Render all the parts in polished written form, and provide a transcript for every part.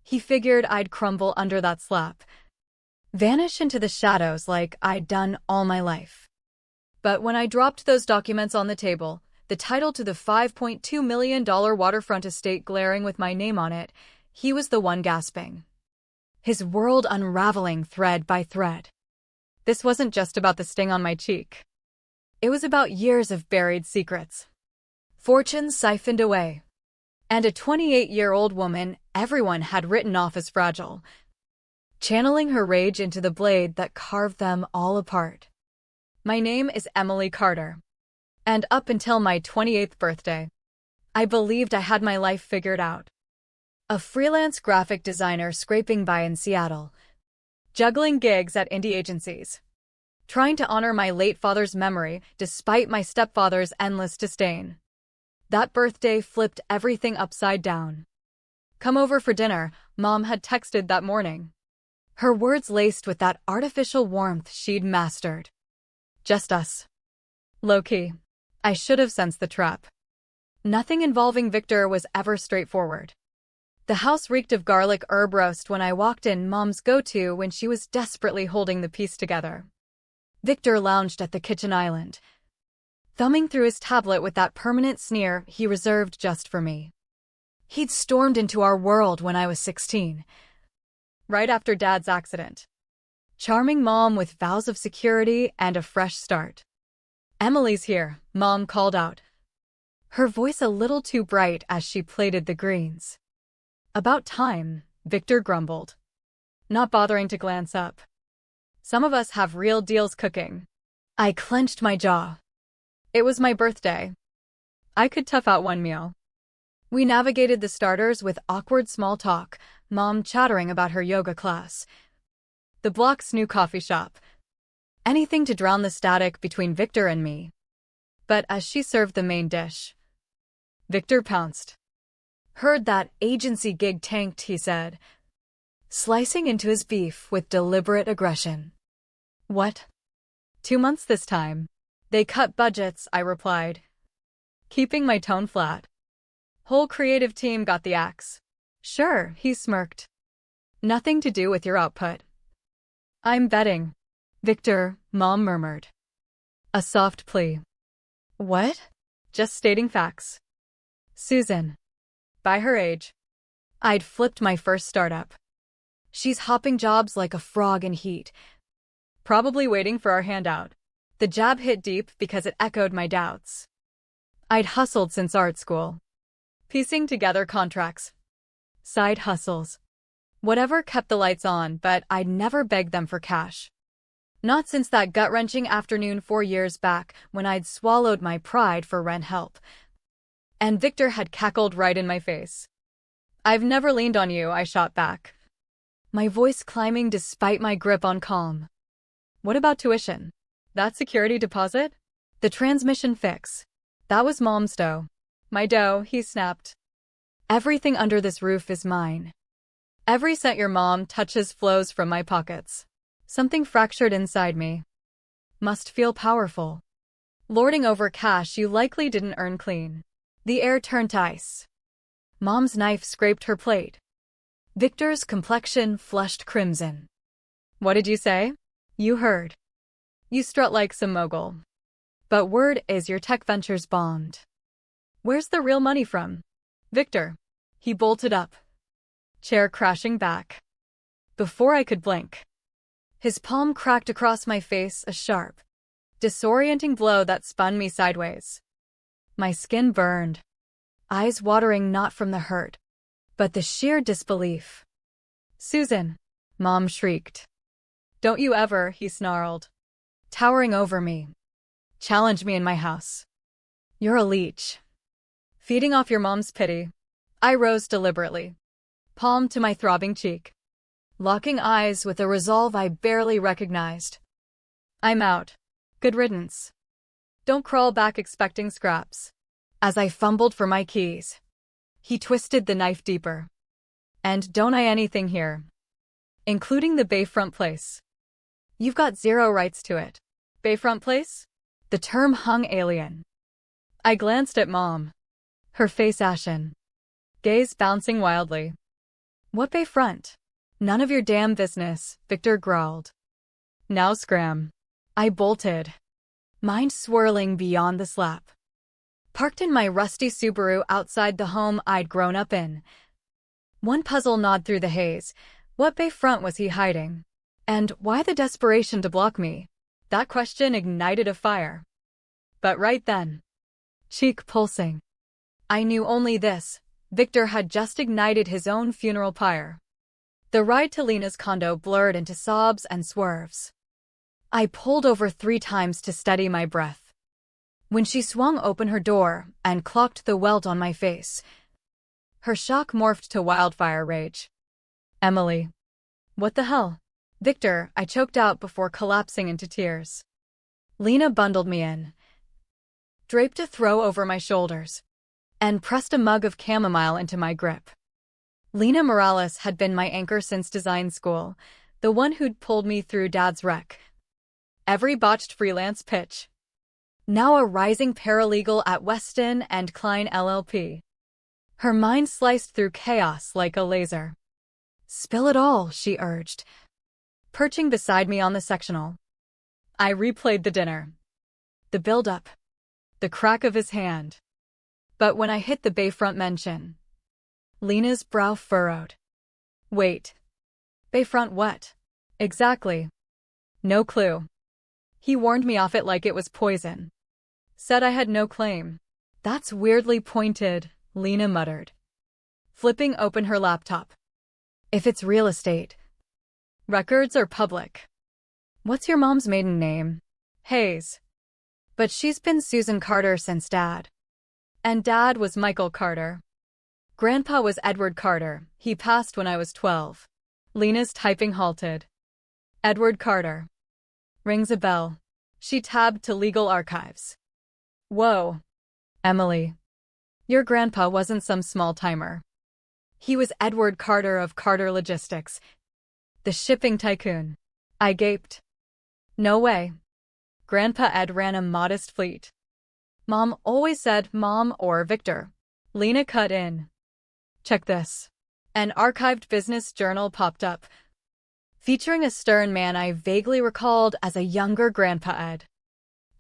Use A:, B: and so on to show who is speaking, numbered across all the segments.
A: He figured I'd crumble under that slap, vanish into the shadows like I'd done all my life. But when I dropped those documents on the table, the title to the $5.2 million waterfront estate glaring with my name on it, he was the one gasping, his world unraveling thread by thread. This wasn't just about the sting on my cheek. It was about years of buried secrets, fortunes siphoned away, and a 28-year-old woman everyone had written off as fragile, channeling her rage into the blade that carved them all apart. My name is Emily Carter, and up until my 28th birthday, I believed I had my life figured out. A freelance graphic designer scraping by in Seattle, juggling gigs at indie agencies, trying to honor my late father's memory despite my stepfather's endless disdain. That birthday flipped everything upside down. "Come over for dinner," Mom had texted that morning, her words laced with that artificial warmth she'd mastered. Just us. Low-key. I should have sensed the trap. Nothing involving Victor was ever straightforward. The house reeked of garlic herb roast when I walked in, Mom's go-to when she was desperately holding the piece together. Victor lounged at the kitchen island, thumbing through his tablet with that permanent sneer he reserved just for me. He'd stormed into our world when I was 16, right after Dad's accident, charming Mom with vows of security and a fresh start. "Emily's here," Mom called out, her voice a little too bright as she plated the greens. "About time," Victor grumbled, not bothering to glance up. "Some of us have real deals cooking." I clenched my jaw. It was my birthday. I could tough out one meal. We navigated the starters with awkward small talk, Mom chattering about her yoga class, the block's new coffee shop, anything to drown the static between Victor and me. But as she served the main dish, Victor pounced. "Heard that agency gig tanked," he said, slicing into his beef with deliberate aggression. "What? 2 months this time. They cut budgets," I replied, keeping my tone flat. "Whole creative team got the axe." "Sure," he smirked. "Nothing to do with your output." "I'm betting." "Victor," Mom murmured, a soft plea. "What?" "Just stating facts." "Susan. By her age." I'd flipped my first startup. "She's hopping jobs like a frog in heat, probably waiting for our handout." The jab hit deep because it echoed my doubts. I'd hustled since art school, piecing together contracts, side hustles, whatever kept the lights on, but I'd never begged them for cash. Not since that gut-wrenching afternoon 4 years back when I'd swallowed my pride for rent help. And Victor had cackled right in my face. "I've never leaned on you," I shot back, my voice climbing despite my grip on calm. "What about tuition? That security deposit? The transmission fix?" "That was Mom's dough." "My dough," he snapped. "Everything under this roof is mine. Every cent your mom touches flows from my pockets." Something fractured inside me. Must feel powerful, lording over cash you likely didn't earn clean. The air turned to ice. Mom's knife scraped her plate. Victor's complexion flushed crimson. "What did you say?" "You heard. You strut like some mogul. But word is your tech venture's bombed." "Where's the real money from?" "Victor." He bolted up, chair crashing back. Before I could blink, his palm cracked across my face, a sharp, disorienting blow that spun me sideways. My skin burned, eyes watering not from the hurt, but the sheer disbelief. "Susan!" Mom shrieked. "Don't you ever," he snarled, towering over me, "challenge me in my house. You're a leech, feeding off your mom's pity." I rose deliberately, palm to my throbbing cheek, locking eyes with a resolve I barely recognized. "I'm out. Good riddance. Don't crawl back expecting scraps." As I fumbled for my keys, he twisted the knife deeper. "And don't I anything here, including the Bayfront place. You've got zero rights to it." "Bayfront place?" The term hung alien. I glanced at Mom, her face ashen, gaze bouncing wildly. What Bayfront? None of your damn business, Victor growled. Now scram. I bolted, mind swirling beyond the slap. Parked in my rusty Subaru outside the home I'd grown up in. One puzzle gnawed through the haze. What Bayfront was he hiding? And why the desperation to block me? That question ignited a fire. But right then, cheek pulsing, I knew only this: Victor had just ignited his own funeral pyre. The ride to Lena's condo blurred into sobs and swerves. I pulled over 3 times to steady my breath. When she swung open her door and clocked the welt on my face, her shock morphed to wildfire rage. Emily. What the hell? Victor, I choked out before collapsing into tears. Lena bundled me in, draped a throw over my shoulders, and pressed a mug of chamomile into my grip. Lena Morales had been my anchor since design school, the one who'd pulled me through Dad's wreck. Every botched freelance pitch. Now a rising paralegal at Weston and Klein LLP. Her mind sliced through chaos like a laser. Spill it all, she urged, perching beside me on the sectional. I replayed the dinner. The build-up. The crack of his hand. But when I hit the Bayfront mention, Lena's brow furrowed. Wait. Bayfront what? Exactly. No clue. He warned me off it like it was poison. Said I had no claim. That's weirdly pointed, Lena muttered, flipping open her laptop. If it's real estate, records are public. What's your mom's maiden name? Hayes. But she's been Susan Carter since Dad. And Dad was Michael Carter. Grandpa was Edward Carter. He passed when I was 12. Lena's typing halted. Edward Carter. Rings a bell. She tabbed to legal archives. Whoa. Emily. Your grandpa wasn't some small-timer. He was Edward Carter of Carter Logistics, the shipping tycoon. I gaped. No way. Grandpa Ed ran a modest fleet. Mom always said Mom or Victor. Lena cut in. Check this. An archived business journal popped up, featuring a stern man I vaguely recalled as a younger Grandpa Ed.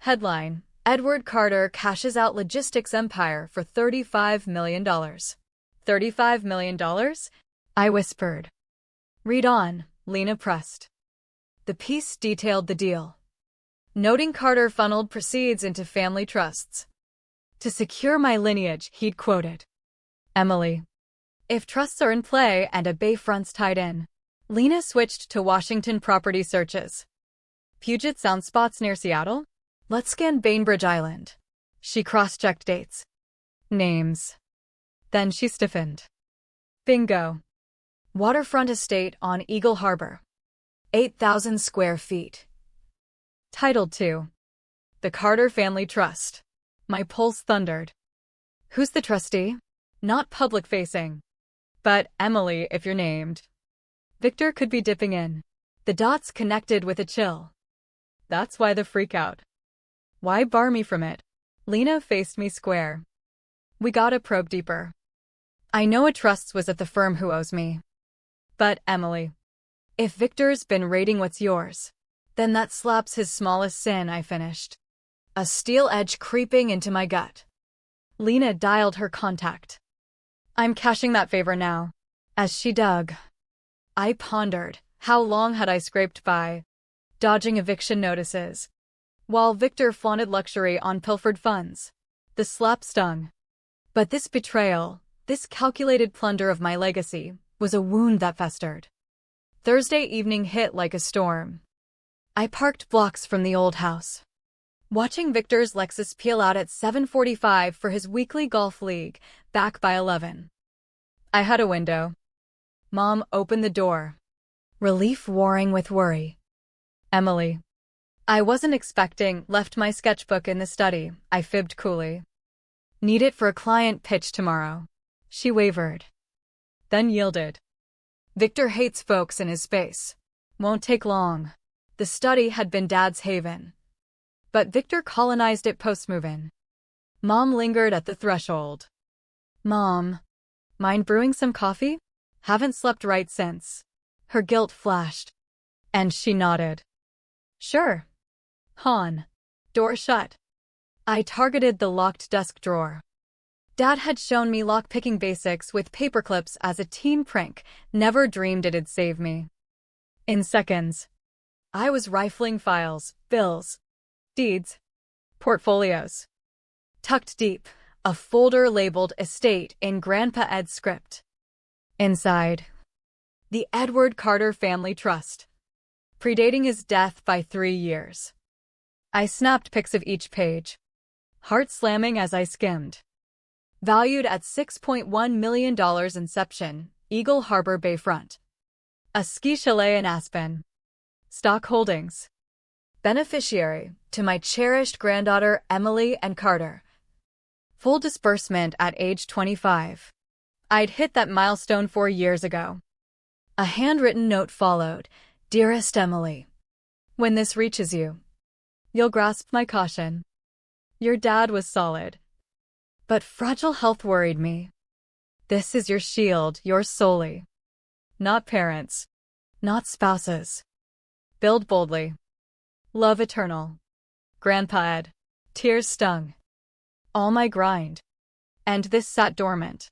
A: Headline: Edward Carter cashes out logistics empire for $35 million. $35 million? I whispered. Read on, Lena pressed. The piece detailed the deal, noting Carter funneled proceeds into family trusts. To secure my lineage, he'd quoted. Emily. If trusts are in play and a Bayfront's tied in. Lena switched to Washington property searches. Puget Sound spots near Seattle? Let's scan Bainbridge Island. She cross-checked dates. Names. Then she stiffened. Bingo. Waterfront estate on Eagle Harbor. 8,000 square feet. Titled to the Carter Family Trust. My pulse thundered. Who's the trustee? Not public-facing. But Emily, if you're named. Victor could be dipping in. The dots connected with a chill. That's why the freakout. Why bar me from it? Lena faced me square. We gotta probe deeper. I know a trust was at the firm who owes me. But, Emily, if Victor's been raiding what's yours, then that slaps his smallest sin, I finished. A steel edge creeping into my gut. Lena dialed her contact. I'm cashing that favor now. As she dug, I pondered, how long had I scraped by, dodging eviction notices, while Victor flaunted luxury on pilfered funds. The slap stung. But this betrayal, this calculated plunder of my legacy, was a wound that festered. Thursday evening hit like a storm. I parked blocks from the old house, watching Victor's Lexus peel out at 7:45 for his weekly golf league, back by 11. I had a window. Mom opened the door. Relief warring with worry. Emily. I wasn't expecting, left my sketchbook in the study, I fibbed coolly. Need it for a client pitch tomorrow. She wavered. Then yielded. Victor hates folks in his space. Won't take long. The study had been Dad's haven. But Victor colonized it post-move-in. Mom lingered at the threshold. Mom. Mind brewing some coffee? Haven't slept right since. Her guilt flashed. And she nodded. Sure. Han. Door shut. I targeted the locked desk drawer. Dad had shown me lock-picking basics with paperclips as a teen prank, never dreamed it'd save me. In seconds, I was rifling files, bills, deeds, portfolios. Tucked deep, a folder labeled Estate in Grandpa Ed's script. Inside, the Edward Carter Family Trust, predating his death by 3 years. I snapped pics of each page, heart slamming as I skimmed. Valued at $6.1 million inception, Eagle Harbor Bayfront. A ski chalet in Aspen. Stock holdings. Beneficiary to my cherished granddaughter Emily and Carter. Full disbursement at age 25. I'd hit that milestone 4 years ago. A handwritten note followed. Dearest Emily, when this reaches you, you'll grasp my caution. Your dad was solid, but fragile health worried me. This is your shield, yours solely. Not parents, not spouses. Build boldly. Love eternal. Grandpa Ed. Tears stung. All my grind. And this sat dormant.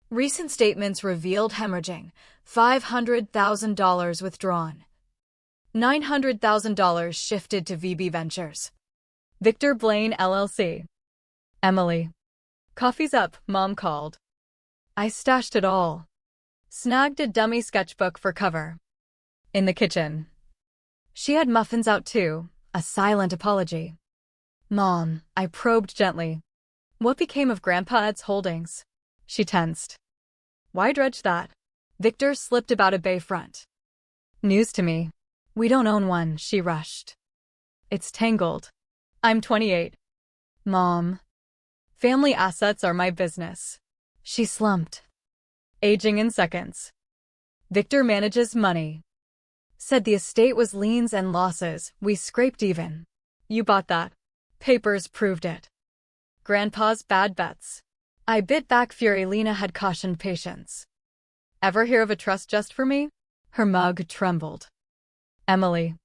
A: Recent statements revealed hemorrhaging. $500,000 withdrawn. $900,000 shifted to VB Ventures. Victor Blaine LLC. Emily. Coffee's up, Mom called. I stashed it all. Snagged a dummy sketchbook for cover. In the kitchen. She had muffins out too, a silent apology. Mom, I probed gently. What became of Grandpa Ed's holdings? She tensed. Why dredge that? Victor slipped about a bayfront. News to me. We don't own one, she rushed. It's tangled. I'm 28. Mom. Family assets are my business. She slumped. Aging in seconds. Victor manages money. Said the estate was liens and losses, we scraped even. You bought that. Papers proved it. Grandpa's bad bets. I bit back fury. Lena had cautioned patience. Ever hear of a trust just for me? Her mug trembled. Emily.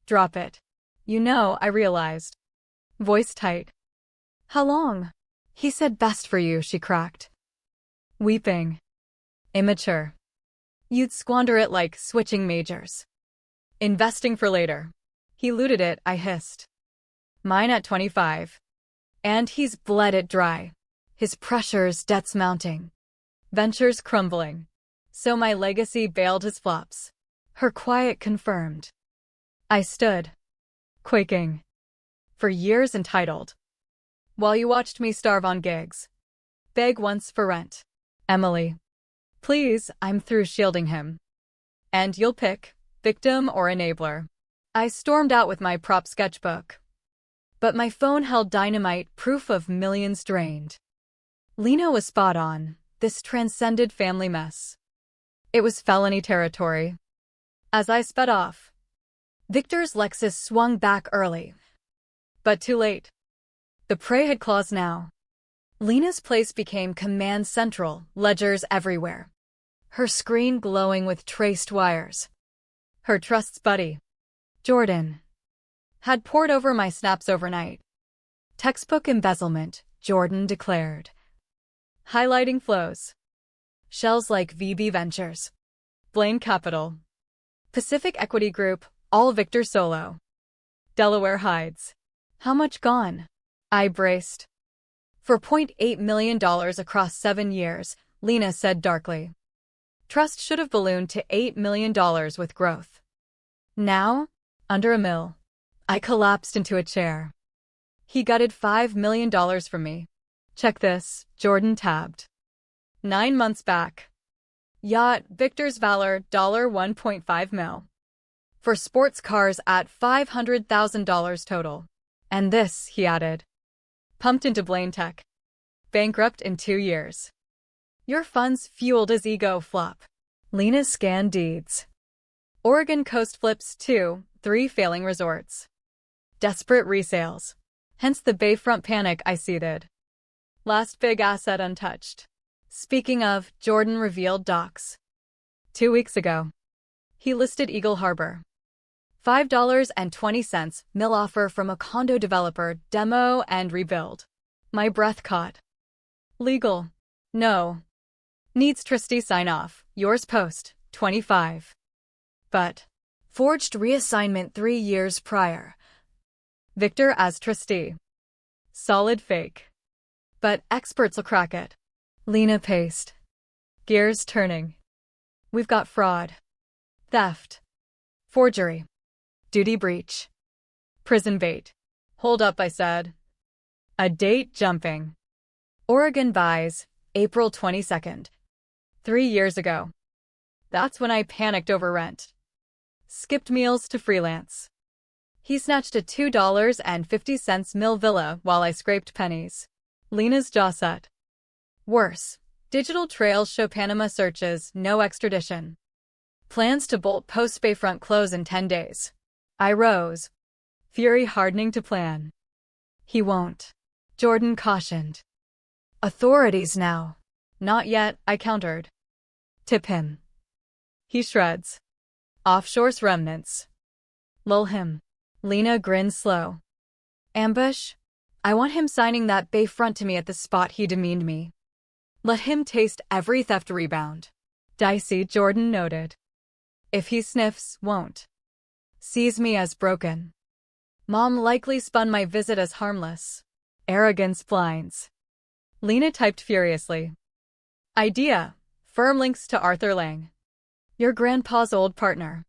A: Drop it. You know, I realized. Voice tight. How long? He said best for you, she cracked. Weeping. Immature. You'd squander it like switching majors. Investing for later. He looted it, I hissed. Mine at 25. And he's bled it dry. His pressures, debts mounting. Ventures crumbling. So my legacy bailed his flops. Her quiet confirmed. I stood. Quaking. For years entitled. While you watched me starve on gigs. Beg once for rent. Emily. Please, I'm through shielding him. And you'll pick, victim or enabler. I stormed out with my prop sketchbook. But my phone held dynamite, proof of millions drained. Lena was spot on. This transcended family mess. It was felony territory. As I sped off, Victor's Lexus swung back early. But too late. The prey had claws now. Lena's place became command central, ledgers everywhere. Her screen glowing with traced wires. Her trust's buddy, Jordan, had pored over my snaps overnight. Textbook embezzlement, Jordan declared. Highlighting flows. Shells like VB Ventures, Blaine Capital, Pacific Equity Group, all Victor solo. Delaware hides. How much gone? I braced. For $0.8 million across 7 years, Lena said darkly. Trust should have ballooned to $8 million with growth. Now, under $1 million. I collapsed into a chair. He gutted $5 million from me. Check this, Jordan tabbed. 9 months back. Yacht, Victor's Valor, $1.5 million. For sports cars at $500,000 total. And this, he added. Pumped into Blaine Tech. Bankrupt in 2 years. Your funds fueled his ego flop. Lena's scanned deeds. Oregon coast flips 2, 3 failing resorts. Desperate resales. Hence the Bayfront panic I seeded. Last big asset untouched. Speaking of, Jordan revealed docs. 2 weeks ago. He listed Eagle Harbor. $5.20 mil offer from a condo developer, demo and rebuild. My breath caught. Legal. No. Needs trustee sign off. Yours post. 25. But. Forged reassignment 3 years prior. Victor as trustee. Solid fake. But experts will crack it. Lena paced. Gears turning. We've got fraud. Theft. Forgery. Duty breach. Prison bait. Hold up, I said. A date jumping. Oregon buys, April 22nd. 3 years ago. That's when I panicked over rent. Skipped meals to freelance. He snatched a $2.50 mil villa while I scraped pennies. Lena's jaw set. Worse. Digital trails show Panama searches, no extradition. Plans to bolt post Bayfront close in 10 days. I rose. Fury hardening to plan. He won't. Jordan cautioned. Authorities now. Not yet, I countered. Tip him. He shreds. Offshore's remnants. Lull him. Lena grins slow. Ambush? I want him signing that Bayfront to me at the spot he demeaned me. Let him taste every theft rebound. Dicey, Jordan noted. If he sniffs, won't. Sees me as broken. Mom likely spun my visit as harmless. Arrogance blinds. Lena typed furiously. Idea. Firm links to Arthur Lang. Your grandpa's old partner.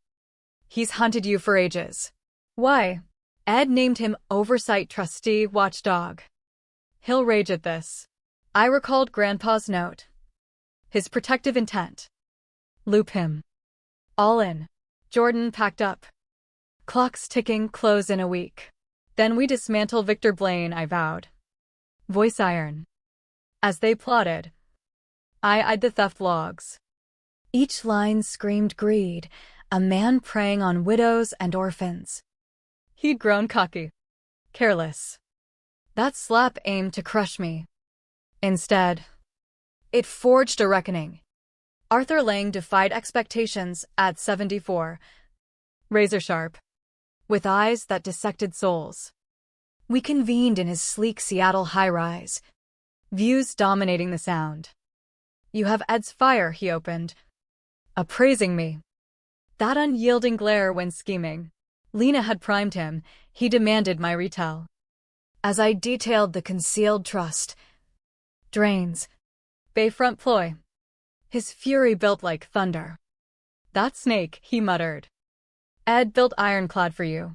A: He's hunted you for ages. Why? Ed named him Oversight Trustee Watchdog. He'll rage at this. I recalled Grandpa's note. His protective intent. Loop him. All in. Jordan packed up. Clock's ticking, close in a week. Then we dismantle Victor Blaine, I vowed. Voice iron. As they plotted, I eyed the theft logs. Each line screamed greed, a man preying on widows and orphans. He'd grown cocky. Careless. That slap aimed to crush me. Instead, it forged a reckoning. Arthur Lang defied expectations at 74. Razor sharp. With eyes that dissected souls. We convened in his sleek Seattle high-rise. Views dominating the sound. You have Ed's fire, he opened. Appraising me. That unyielding glare when scheming. Lena had primed him. He demanded my retell. As I detailed the concealed trust. Drains. Bayfront ploy. His fury built like thunder. That snake, he muttered. Ed built ironclad for you.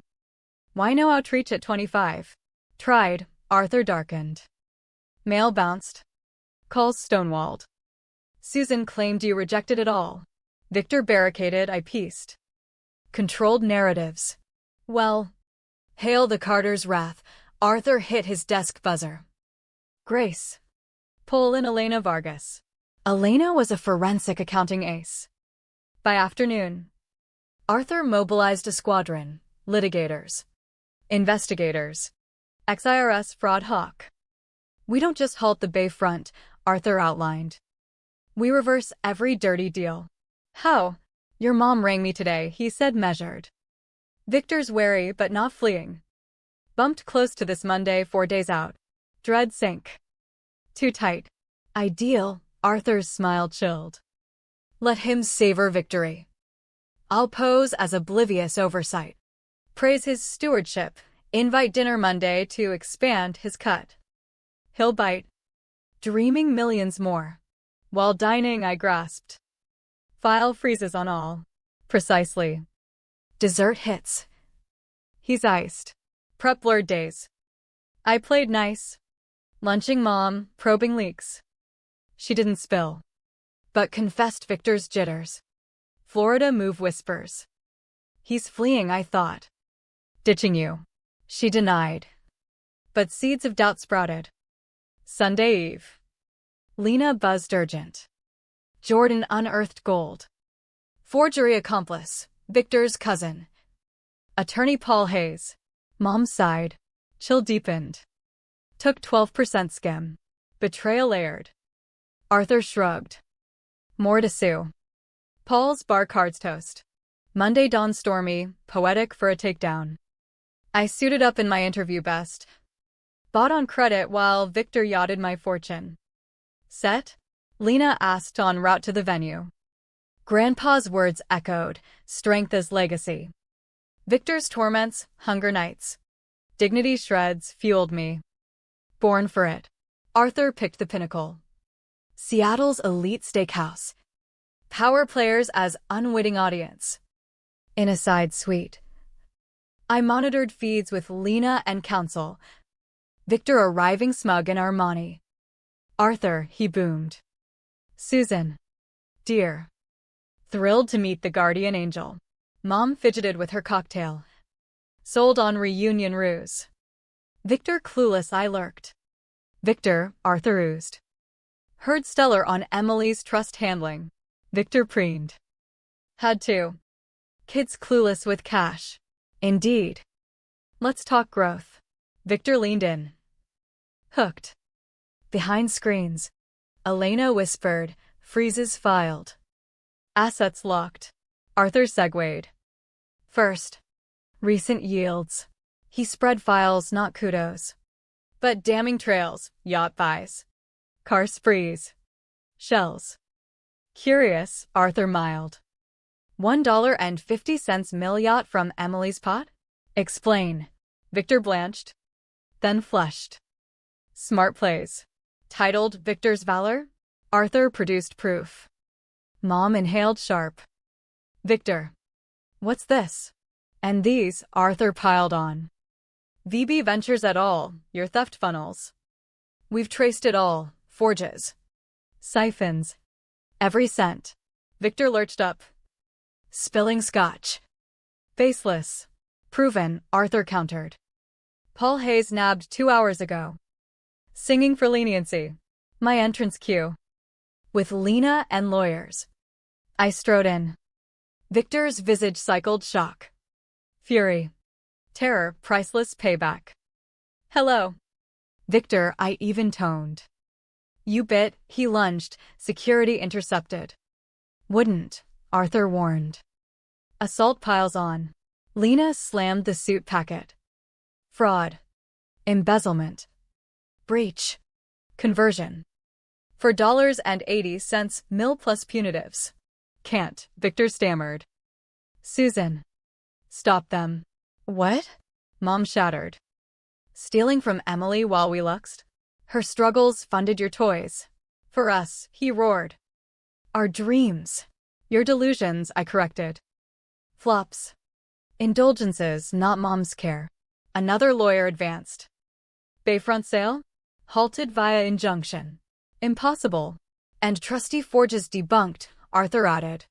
A: Why no outreach at 25? Tried, Arthur darkened. Mail bounced. Calls stonewalled. Susan claimed you rejected it all. Victor barricaded, I pieced. Controlled narratives. Well, hail the Carter's wrath. Arthur hit his desk buzzer. Grace. Pull in Elena Vargas. Elena was a forensic accounting ace. By afternoon, Arthur mobilized a squadron, litigators, investigators, ex-IRS fraud hawk. We don't just halt the Bayfront, Arthur outlined. We reverse every dirty deal. How? Your mom rang me today, he said measured. Victor's wary but not fleeing. Bumped close to this Monday, 4 days out. Dread sink. Too tight. Ideal, Arthur's smile chilled. Let him savor victory. I'll pose as oblivious oversight. Praise his stewardship. Invite dinner Monday to expand his cut. He'll bite. Dreaming millions more. While dining, I grasped. File freezes on all. Precisely. Dessert hits. He's iced. Prep blurred days. I played nice. Lunching mom, probing leaks. She didn't spill. But confessed Victor's jitters. Florida move whispers. He's fleeing, I thought. Ditching you. She denied. But seeds of doubt sprouted. Sunday Eve. Lena buzzed urgent. Jordan unearthed gold. Forgery accomplice. Victor's cousin. Attorney Paul Hayes. Mom sighed. Chill deepened. Took 12% skim. Betrayal aired. Arthur shrugged. More to sue. Paul's bar cards toast. Monday dawn stormy, poetic for a takedown. I suited up in my interview best. Bought on credit while Victor yachted my fortune. Set? Lena asked en route to the venue. Grandpa's words echoed, strength as legacy. Victor's torments, hunger nights. Dignity shreds fueled me. Born for it. Arthur picked the pinnacle. Seattle's elite steakhouse. Power players as unwitting audience. In a side suite. I monitored feeds with Lena and Council. Victor arriving smug in Armani. Arthur, he boomed. Susan. Dear. Thrilled to meet the guardian angel. Mom fidgeted with her cocktail. Sold on reunion ruse. Victor clueless I lurked. Victor, Arthur oozed. Heard stellar on Emily's trust handling. Victor preened. Had to. Kids clueless with cash. Indeed. Let's talk growth. Victor leaned in. Hooked. Behind screens. Elena whispered, freezes filed. Assets locked. Arthur segued. First. Recent yields. He spread files, not kudos. But damning trails, yacht buys. Car sprees. Shells. Curious, Arthur miled. $1.50 mill yacht from Emily's pot? Explain. Victor blanched. Then flushed. Smart plays. Titled Victor's Valor? Arthur produced proof. Mom inhaled sharp. Victor. What's this? And these, Arthur piled on. VB Ventures et al., your theft funnels. We've traced it all, forges. Siphons. Every cent. Victor lurched up. Spilling scotch. Faceless. Proven, Arthur countered. Paul Hayes nabbed 2 hours ago. Singing for leniency. My entrance cue. With Lena and lawyers. I strode in. Victor's visage cycled shock. Fury. Terror, priceless payback. Hello. Victor, I even toned. You bit, he lunged, security intercepted. Wouldn't, Arthur warned. Assault piles on. Lena slammed the suit packet. Fraud. Embezzlement. Breach. Conversion. For $80 mill plus punitives. Can't, Victor stammered. Susan. Stop them. What? Mom shattered. Stealing from Emily while we luxed? Her struggles funded your toys. For us, he roared. Our dreams. Your delusions, I corrected. Flops. Indulgences, not mom's care. Another lawyer advanced. Bayfront sale? Halted via injunction. Impossible. And trustee forges debunked, Arthur added.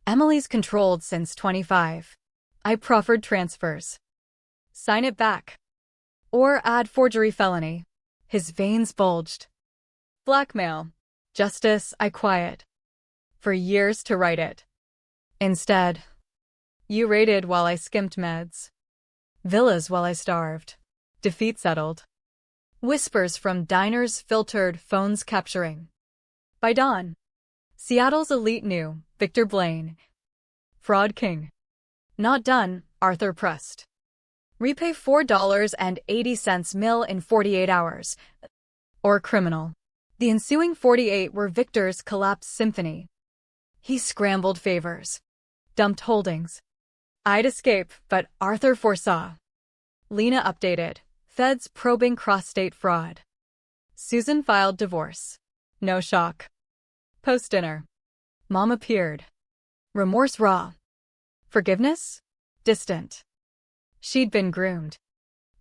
A: Emily's controlled since 25. I proffered transfers. Sign it back. Or add forgery felony. His veins bulged. Blackmail. Justice, I quiet. For years to write it. Instead, you raided while I skimped meds. Villas while I starved. Defeat settled. Whispers from diners filtered, phones capturing. By dawn. Seattle's elite knew, Victor Blaine. Fraud king. Not done, Arthur pressed. Repay $4.80 mill in 48 hours. Or criminal. The ensuing 48 were Victor's collapsed symphony. He scrambled favors. Dumped holdings. I'd escape, but Arthur foresaw. Lena updated. Feds probing cross-state fraud. Susan filed divorce. No shock. Post-dinner. Mom appeared. Remorse raw. Forgiveness? Distant. She'd been groomed.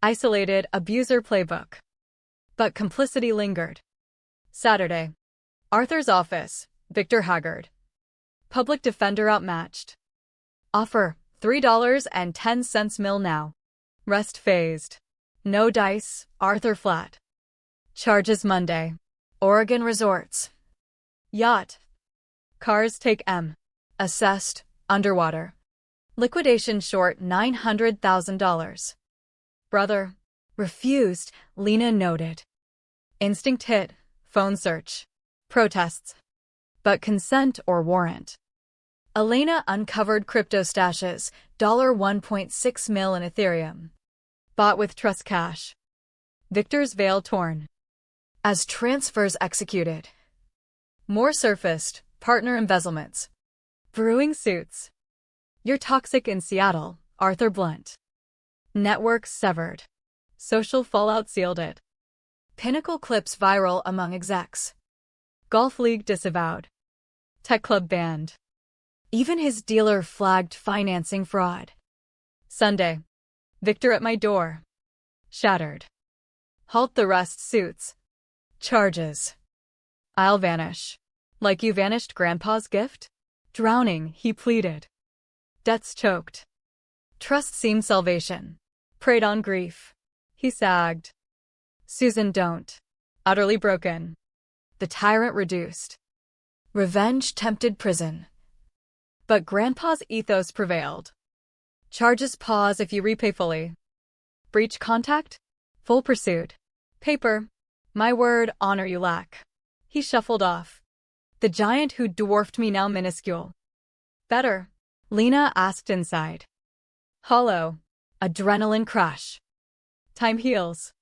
A: Isolated abuser playbook. But complicity lingered. Saturday. Arthur's office. Victor Haggard. Public defender outmatched. Offer, $3.10 mill now. Rest phased. No dice, Arthur flat. Charges Monday. Oregon resorts. Yacht. Cars take M. Assessed, underwater. Liquidation short $900,000. Brother. Refused, Lena noted. Instinct hit, phone search. Protests. But consent or warrant. Elena uncovered crypto stashes, $1.6 mil in Ethereum. Bought with trust cash. Victor's veil torn. As transfers executed. More surfaced, partner embezzlements. Brewing suits. You're toxic in Seattle, Arthur Blunt. Networks severed. Social fallout sealed it. Pinnacle clips viral among execs. Golf league disavowed. Tech club banned. Even his dealer flagged financing fraud. Sunday. Victor at my door. Shattered. Halt the rest suits. Charges. I'll vanish. Like you vanished Grandpa's gift? Drowning, he pleaded. Debts choked. Trust seemed salvation. Preyed on grief. He sagged. Susan don't. Utterly broken. The tyrant reduced. Revenge tempted prison. But Grandpa's ethos prevailed. Charges pause if you repay fully. Breach contact? Full pursuit. Paper. My word, honor you lack. He shuffled off. The giant who dwarfed me now minuscule. Better? Lena asked inside. Hollow. Adrenaline crash. Time heals.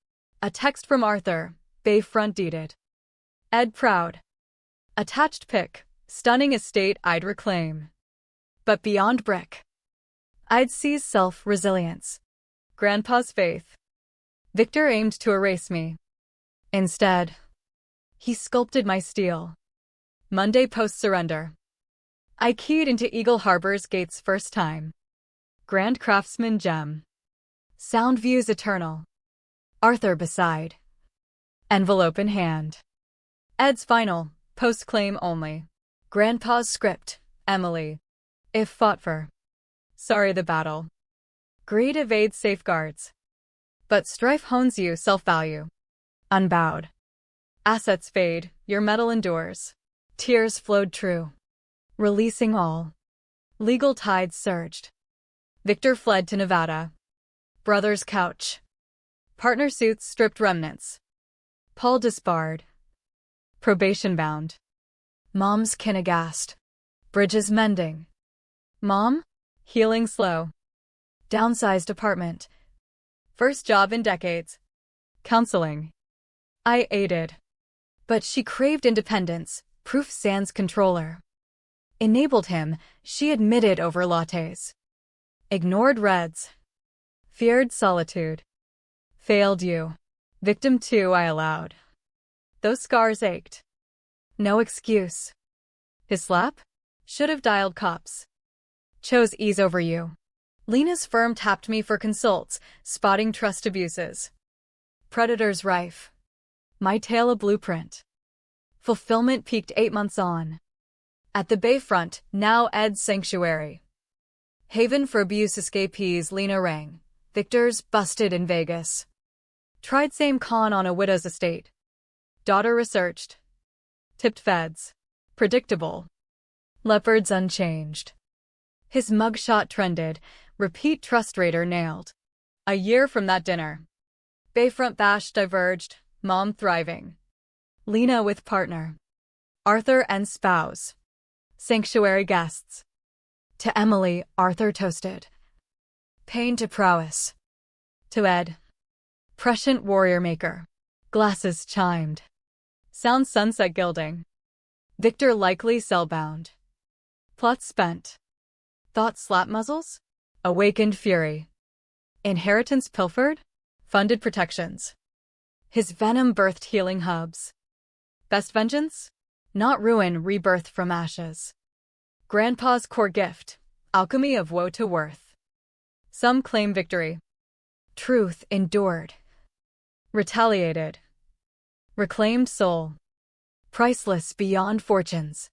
A: A text from Arthur, Bayfront deeded. Ed proud. Attached pic, stunning estate I'd reclaim. But beyond brick. I'd seize self-resilience. Grandpa's faith. Victor aimed to erase me. Instead, he sculpted my steel. Monday post-surrender. I keyed into Eagle Harbor's gates first time. Grand craftsman gem. Sound views eternal. Arthur beside. Envelope in hand. Ed's final, post-claim only. Grandpa's script, Emily. If fought for. Sorry the battle. Greed evades safeguards. But strife hones you self-value. Unbowed. Assets fade, your metal endures. Tears flowed true. Releasing all. Legal tides surged. Victor fled to Nevada. Brother's couch. Partner suits stripped remnants. Paul disbarred. Probation bound. Mom's kin aghast. Bridges mending. Mom? Healing slow. Downsized apartment. First job in decades. Counseling. I aided. But she craved independence, proof sans controller. Enabled him, she admitted over lattes. Ignored reds. Feared solitude. Failed you. Victim 2 I allowed. Those scars ached. No excuse. His slap? Should have dialed cops. Chose ease over you. Lena's firm tapped me for consults, spotting trust abuses. Predators rife. My tale a blueprint. Fulfillment peaked 8 months on. At the Bayfront, now Ed's sanctuary. Haven for abuse escapees, Lena rang. Victor's busted in Vegas. Tried same con on a widow's estate. Daughter researched. Tipped feds. Predictable. Leopards unchanged. His mugshot trended. Repeat trust raider nailed. A year from that dinner. Bayfront bash diverged. Mom thriving. Lena with partner. Arthur and spouse. Sanctuary guests. To Emily, Arthur toasted. Pain to prowess. To Ed. Prescient warrior maker. Glasses chimed. Sound sunset gilding. Victor likely cellbound. Plot spent. Thought slap muzzles? Awakened fury. Inheritance pilfered? Funded protections. His venom birthed healing hubs. Best vengeance? Not ruin, rebirth from ashes. Grandpa's core gift. Alchemy of woe to worth. Some claim victory. Truth endured. Retaliated. Reclaimed soul. Priceless beyond fortunes.